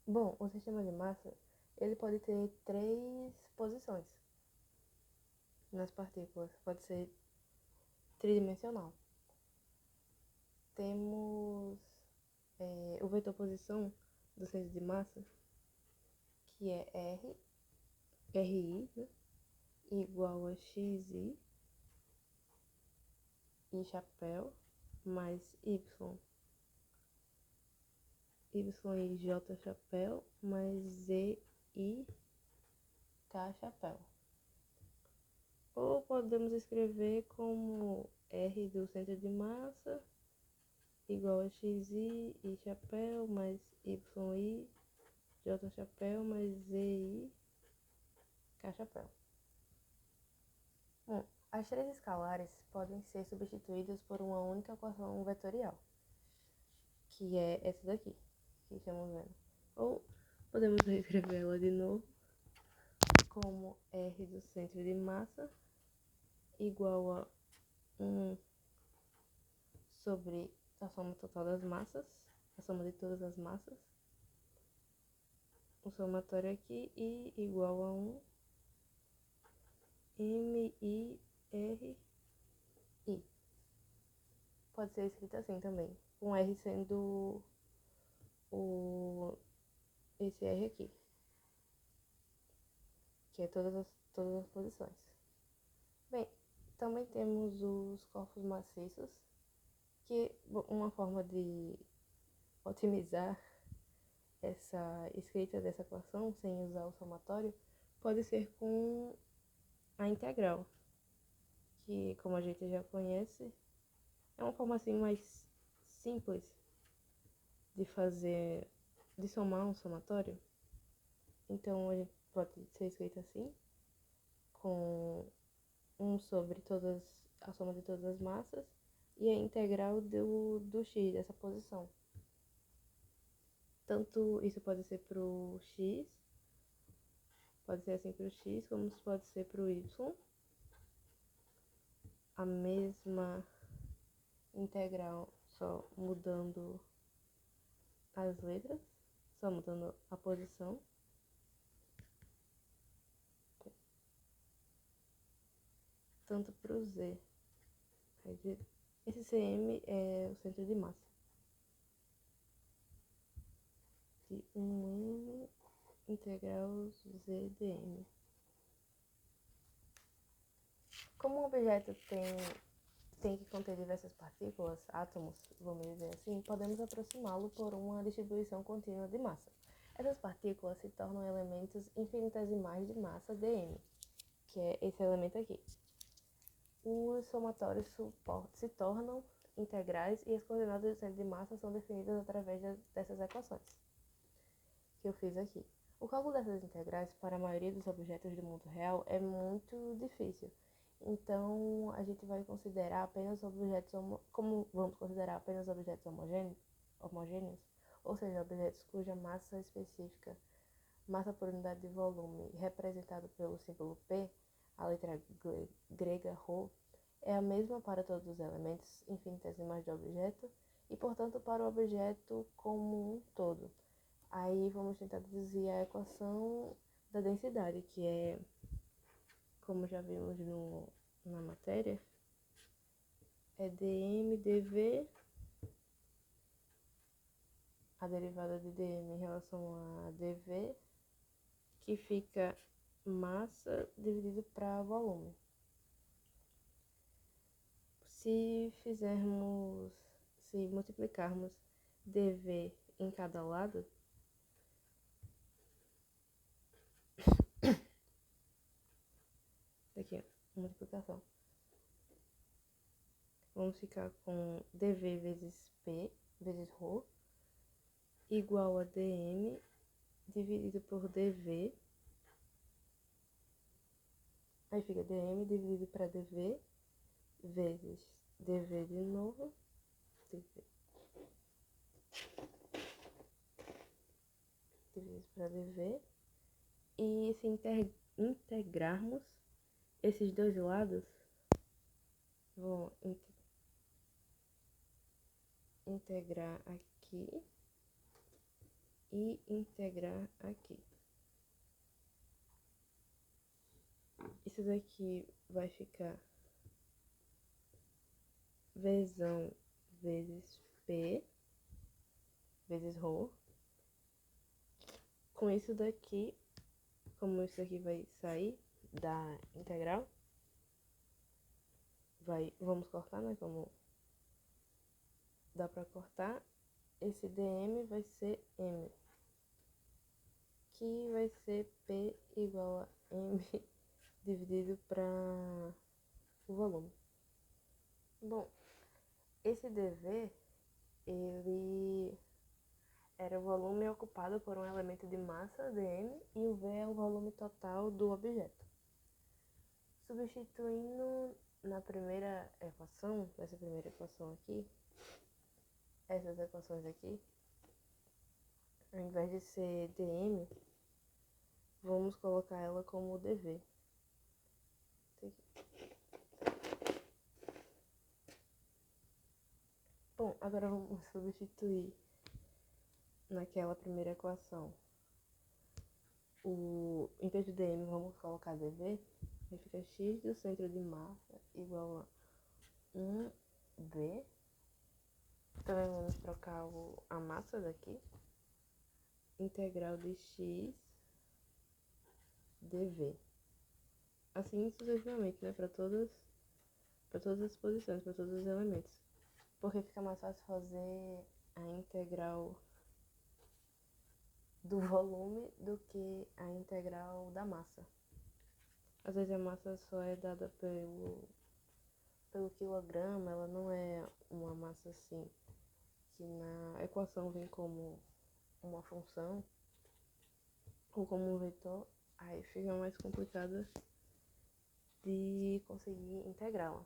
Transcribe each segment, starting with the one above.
Bom, o sistema de massa, ele pode ter três posições nas partículas. Pode ser tridimensional. Temos o vetor posição do centro de massa, que é RI, né, igual a XI e chapéu, mais y e J chapéu, mais Z e K chapéu. Ou podemos escrever como R do centro de massa igual a XI e chapéu, mais YI, J chapéu, mais ZI, K chapéu. Bom, as três escalares podem ser substituídas por uma única equação vetorial, que é essa daqui, que estamos vendo. Ou podemos reescrevê-la de novo como R do centro de massa igual a 1 sobre a soma total das massas, a soma de todas as massas, o somatório aqui, e igual a 1 MIRI. Pode ser escrito assim também, com R sendo esse R aqui, que é todas as posições. Bem, também temos os corpos maciços, que uma forma de otimizar essa escrita dessa equação sem usar o somatório pode ser com a integral, que, como a gente já conhece, é uma forma assim mais simples de fazer, de somar um somatório. Então a gente pode ser escrito assim, com 1 sobre a soma de todas as massas e a integral do x, dessa posição. Tanto isso pode ser para o x, pode ser assim para o x, como pode ser para o y. A mesma integral, só mudando as letras, só mudando a posição. Tanto para o z. Esse cm é o centro de massa. De 1m integral z dm. Como um objeto tem que conter diversas partículas, átomos, vamos dizer assim, podemos aproximá-lo por uma distribuição contínua de massa. Essas partículas se tornam elementos infinitesimais de massa dm, que é esse elemento aqui. Os somatórios se tornam integrais e as coordenadas do centro de massa são definidas através dessas equações que eu fiz aqui. O cálculo dessas integrais para a maioria dos objetos do mundo real é muito difícil. Então, a gente vai considerar apenas objetos, como vamos considerar apenas objetos homogêneos, ou seja, objetos cuja massa específica, massa por unidade de volume, representado pelo símbolo P, a letra grega ρ, é a mesma para todos os elementos infinitesimais do objeto e, portanto, para o objeto como um todo. Aí vamos tentar deduzir a equação da densidade, que é, como já vimos na matéria, é dm dv, a derivada de dm em relação a dv, que fica massa dividido para volume. Se multiplicarmos dv em cada lado, aqui ó, multiplicação, vamos ficar com dv vezes p vezes ρ igual a dm dividido por dv, aí fica dm dividido para dv vezes dv de novo, dv dividido para dv, e se integrarmos esses dois lados, vou integrar aqui e integrar aqui. Isso daqui vai ficar Vzão vezes P vezes ρ. Com isso daqui, como isso aqui vai sair da integral, vamos cortar, né? Como dá pra cortar, esse dm vai ser m, que vai ser P igual a m dividido para o volume. Bom, esse dv, ele era o volume ocupado por um elemento de massa, dm, e o v é o volume total do objeto. Substituindo na primeira equação, nessa primeira equação aqui, essas equações aqui, ao invés de ser dm, vamos colocar ela como dv. Bom, agora vamos substituir naquela primeira equação. Em vez de dm, vamos colocar dv. Aí fica x do centro de massa igual a 1v. Também vamos trocar a massa daqui. Integral de x dv. Assim sucessivamente, né? Para todas as posições, para todos os elementos. Porque fica mais fácil fazer a integral do volume do que a integral da massa. Às vezes a massa só é dada pelo quilograma, ela não é uma massa assim, que na equação vem como uma função ou como um vetor, aí fica mais complicada de conseguir integrá-la.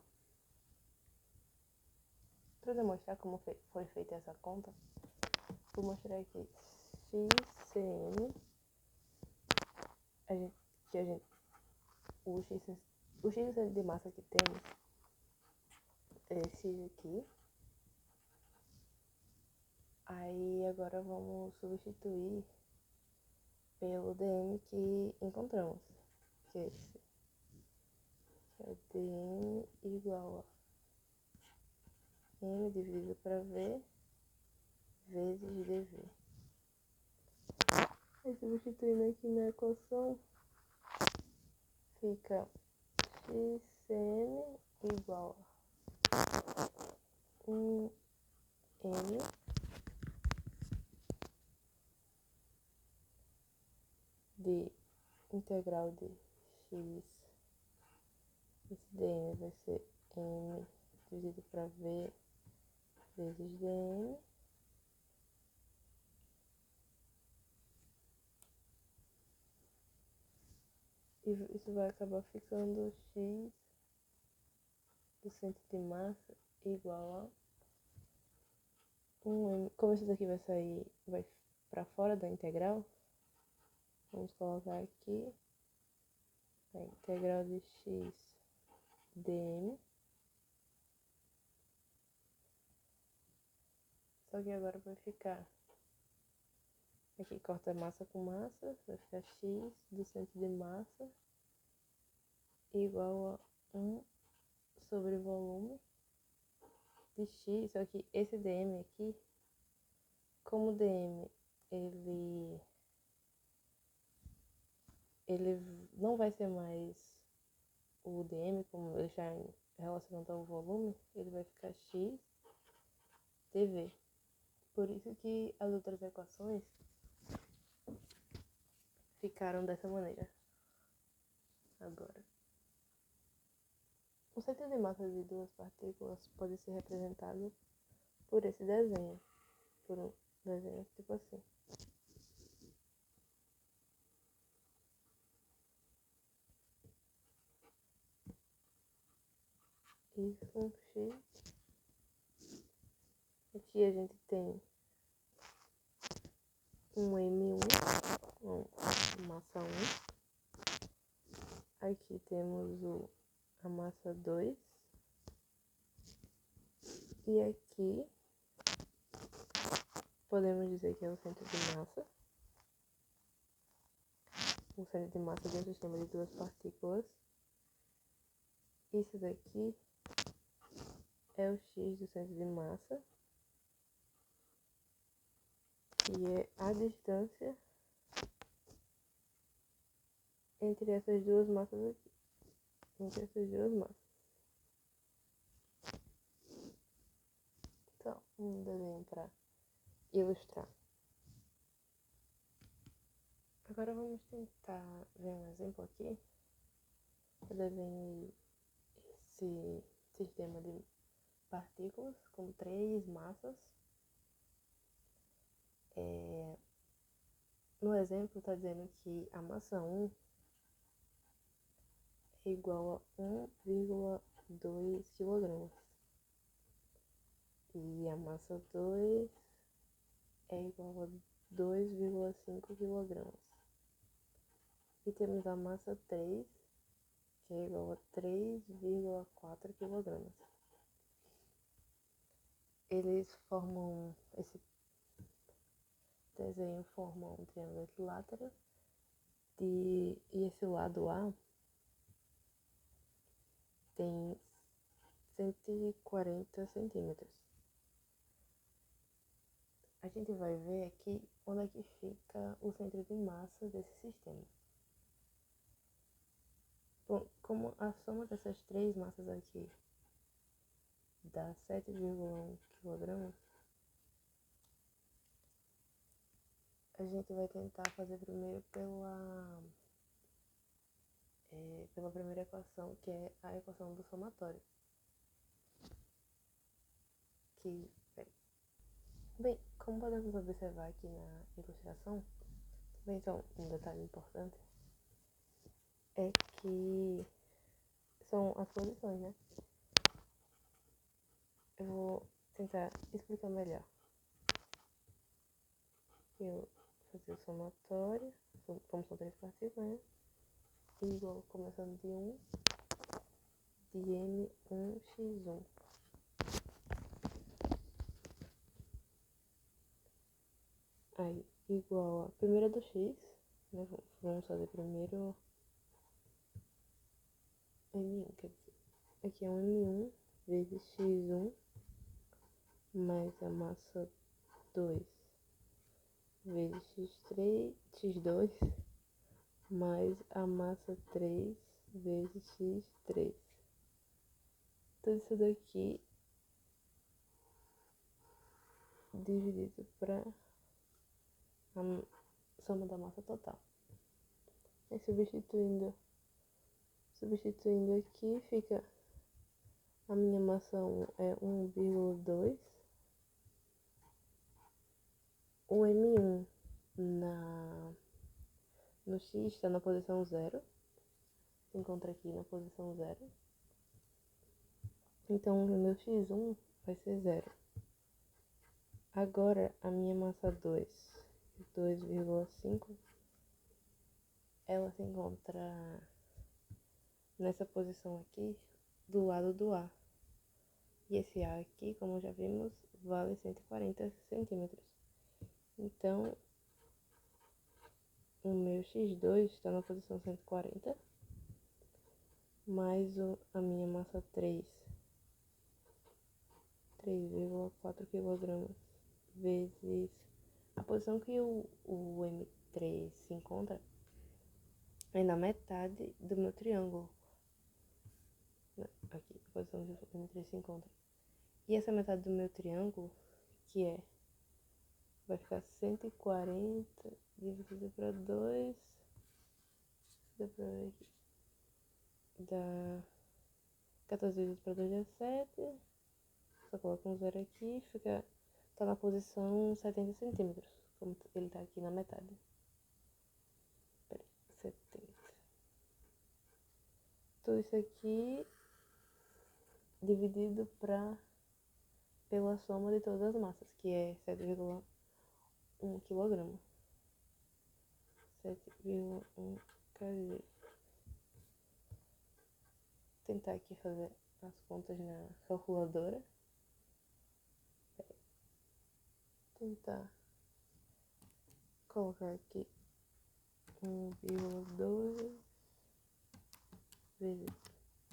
Para demonstrar como foi feita essa conta, vou mostrar aqui xcm, o x de massa que temos é esse aqui. Aí agora vamos substituir pelo dm que encontramos, que é esse, que é o dm igual a m dividido para v vezes dv. Aí substituindo aqui na equação, fica xcm igual a 1m de integral de x, esse dm vai ser m dividido para v vezes dm, e isso vai acabar ficando x do centro de massa igual a 1m. Como isso daqui vai para fora da integral, vamos colocar aqui a integral de x dm. Só que agora vai ficar, aqui corta massa com massa, vai ficar x do centro de massa igual a 1 sobre volume de x. Só que esse dm aqui, como o dm ele não vai ser mais o dm, como ele está relacionado ao volume, ele vai ficar x dv. Por isso que as outras equações ficaram dessa maneira. Agora, o centro de massa de duas partículas pode ser representado por esse desenho, por um desenho tipo assim. Isso com x. Aqui a gente tem um M1, massa 1. Aqui temos a massa 2. E aqui podemos dizer que é o centro de massa. um centro de massa de um sistema de duas partículas. Isso daqui é o x do centro de massa, que é a distância entre essas duas massas aqui. Entre essas duas massas. Então, um desenho para ilustrar. Agora vamos tentar ver um exemplo aqui. Eu desenhei esse sistema de partículas com 3 massas. No exemplo está dizendo que a massa 1 é igual a 1,2 kg. E a massa 2 é igual a 2,5 kg. E temos a massa 3, que é igual a 3,4 kg. Eles formam, esse desenho forma um triângulo equilátero e esse lado A tem 140 centímetros. A gente vai ver aqui onde é que fica o centro de massa desse sistema. Bom, como a soma dessas 3 massas aqui dá 7,1 kg, a gente vai tentar fazer primeiro pela primeira equação, que é a equação do somatório. Bem, como podemos observar aqui na ilustração, então, um detalhe importante é que são as posições, né? Eu vou tentar explicar melhor. Eu vou fazer o somatório, como são 3 partículas, né? Igual, começando de 1, de M1x1. Aí, igual a primeira do x, né? Vamos fazer primeiro M1, quer dizer, aqui é um M1 vezes x1 mais a massa 2 vezes x3, x2 mais a massa 3 vezes x3. Tudo isso daqui dividido para a soma da massa total. E substituindo aqui, fica a minha massa 1 é 1,2. O M1 no X está na posição 0. Se encontra aqui na posição 0. Então, o meu X1 vai ser 0. Agora, a minha massa 2, 2,5, ela se encontra nessa posição aqui, do lado do A. E esse A aqui, como já vimos, vale 140 centímetros. Então, o meu X2 está na posição 140, mais a minha massa 3,4 kg, vezes a posição que o M3 se encontra é na metade do meu triângulo. Aqui, a posição que o M3 se encontra. E essa metade do meu triângulo, que vai ficar 140 dividido para 2, dá pra ver aqui, dá 14 dividido para 2 dá 7, só coloca um zero aqui, tá na posição 70 centímetros, como ele tá aqui na metade. Peraí, 70. Tudo isso aqui dividido pela soma de todas as massas, que é 7,1 kg. 7,1 kg. Tentar aqui fazer as contas na calculadora. Tentar colocar aqui 1,2 vezes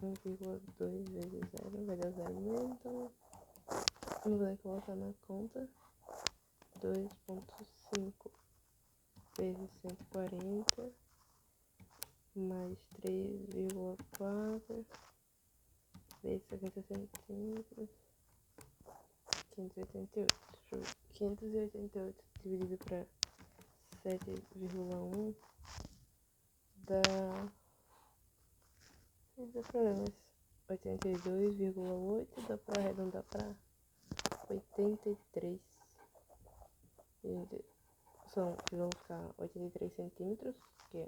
1,2 vezes 0 vai dar 0 mesmo, então vamos poder colocar na conta 2,5 vezes 140 mais 3,4 vezes 70 centímetros, 588. Deixa eu ver. 588 dividido para 7,1 dá. Não tem problemas. 82,8 dá para arredondar para 83. Vão ficar 83 centímetros, que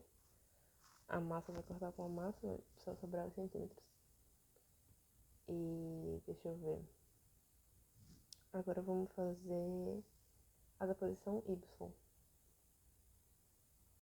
a massa vai cortar com a massa, vai só sobrar os centímetros. E deixa eu ver. Agora vamos fazer a da posição Y.